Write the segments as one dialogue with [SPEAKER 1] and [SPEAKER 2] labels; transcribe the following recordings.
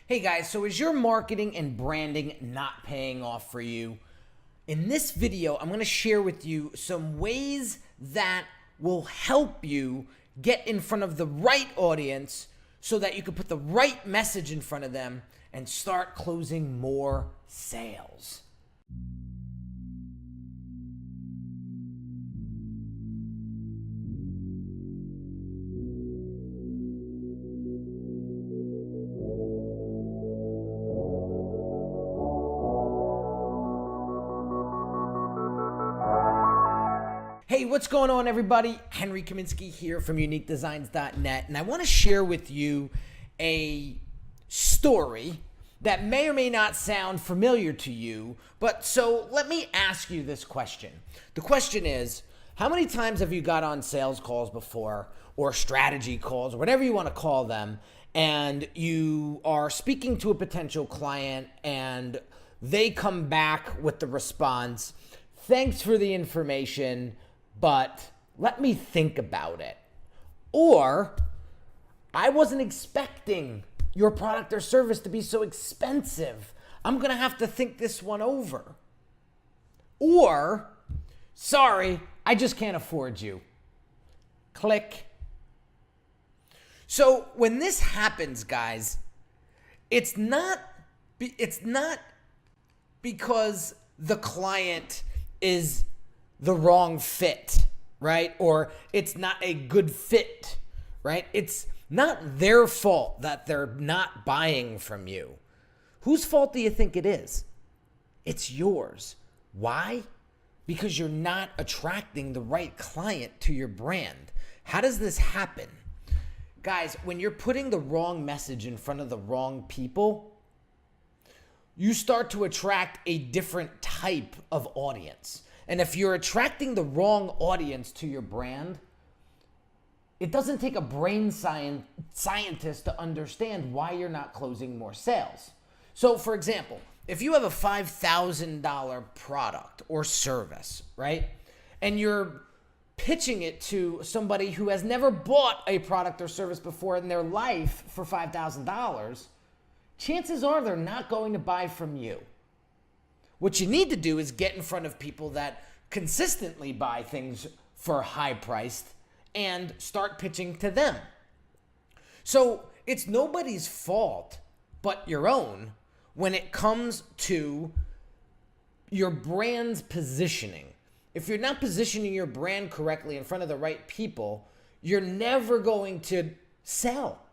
[SPEAKER 1] Hey guys, so is your marketing and branding not paying off for you? In this video, I'm going to share with you some ways that will help you get in front of the right audience so that you can put the right message in front of them and start closing more sales. Hey, what's going on, everybody? Henry Kaminski here from uniquedesignz.net, and I want to share with you a story that may or may not sound familiar to you, but so let me ask you this question. The question is, how many times have you got on sales calls before, or strategy calls, or whatever you want to call them, and you are speaking to a potential client and they come back with the response, "Thanks for the information, but let me think about it." Or, "I wasn't expecting your product or service to be so expensive. I'm going to have to think this one over." Or, "Sorry, I just can't afford you." Click. So when this happens, guys, it's not because the client is the wrong fit, right? Or it's not a good fit, right? It's not their fault that they're not buying from you. Whose fault do you think it is? It's yours. Why? Because you're not attracting the right client to your brand. How does this happen? Guys, when you're putting the wrong message in front of the wrong people, you start to attract a different type of audience. And if you're attracting the wrong audience to your brand, it doesn't take a brain scientist to understand why you're not closing more sales. So, for example, if you have a $5,000 product or service, right, and you're pitching it to somebody who has never bought a product or service before in their life for $5,000, chances are they're not going to buy from you. What you need to do is get in front of people that consistently buy things for high priced and start pitching to them. So it's nobody's fault but your own when it comes to your brand's positioning. If you're not positioning your brand correctly in front of the right people, you're never going to sell.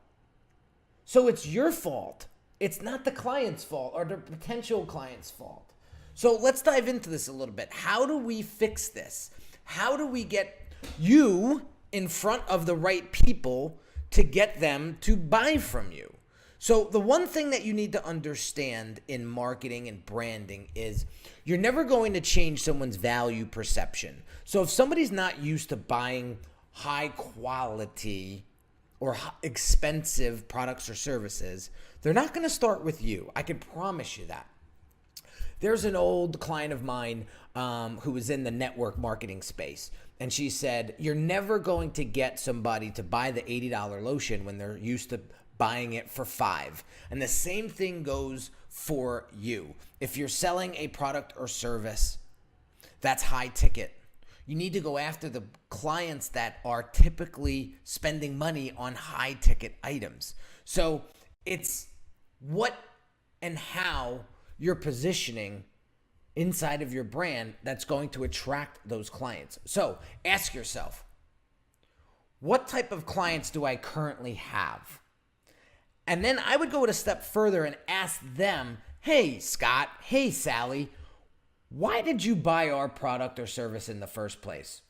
[SPEAKER 1] So it's your fault. It's not the client's fault or the potential client's fault. So let's dive into this a little bit. How do we fix this? How do we get you in front of the right people to get them to buy from you? So the one thing that you need to understand in marketing and branding is you're never going to change someone's value perception. So if somebody's not used to buying high quality or expensive products or services, they're not going to start with you. I can promise you that. There's an old client of mine who was in the network marketing space, and she said, "You're never going to get somebody to buy the $80 lotion when they're used to buying it for $5." And the same thing goes for you. If you're selling a product or service that's high ticket, you need to go after the clients that are typically spending money on high ticket items. So it's what and how you're positioning inside of your brand that's going to attract those clients. So ask yourself, what type of clients do I currently have? And then I would go a step further and ask them, "Hey, Scott, hey, Sally, why did you buy our product or service in the first place?"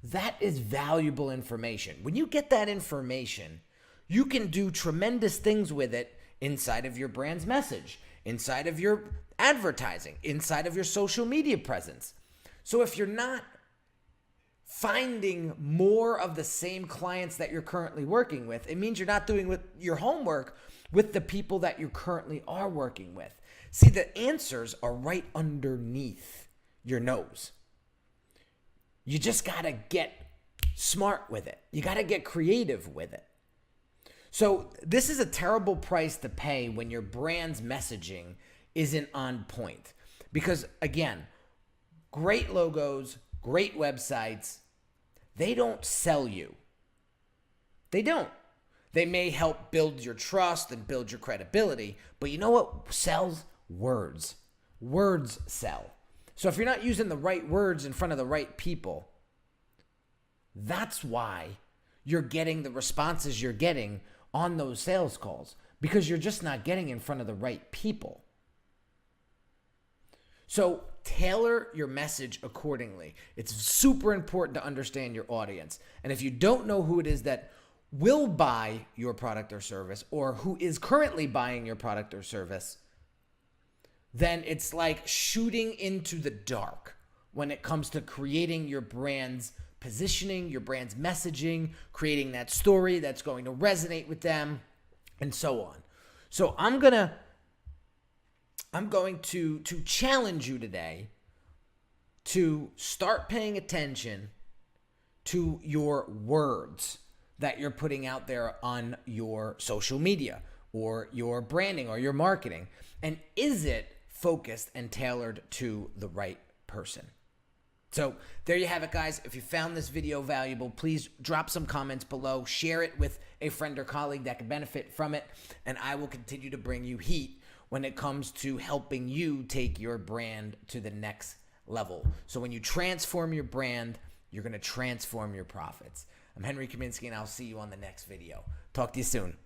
[SPEAKER 1] That is valuable information. When you get that information, you can do tremendous things with it inside of your brand's message, inside of your advertising, inside of your social media presence. So if you're not finding more of the same clients that you're currently working with, it means you're not doing your homework with the people that you currently are working with. See, the answers are right underneath your nose. You just got to get smart with it. You got to get creative with it. So this is a terrible price to pay when your brand's messaging isn't on point. Because again, great logos, great websites, they don't sell you. They don't. They may help build your trust and build your credibility, but you know what sells? Words. Words sell. So if you're not using the right words in front of the right people, that's why you're getting the responses you're getting on those sales calls, because you're just not getting in front of the right people. So tailor your message accordingly. It's super important to understand your audience. And if you don't know who it is that will buy your product or service, or who is currently buying your product or service, then it's like shooting into the dark when it comes to creating your brand's positioning, your brand's messaging, creating that story that's going to resonate with them, and so on. So I'm going to challenge you today to start paying attention to your words that you're putting out there on your social media or your branding or your marketing. And is it focused and tailored to the right person? So there you have it, guys. If you found this video valuable, please drop some comments below, share it with a friend or colleague that could benefit from it, and I will continue to bring you heat when it comes to helping you take your brand to the next level. So when you transform your brand, you're going to transform your profits. I'm Henry Kaminski, and I'll see you on the next video. Talk to you soon.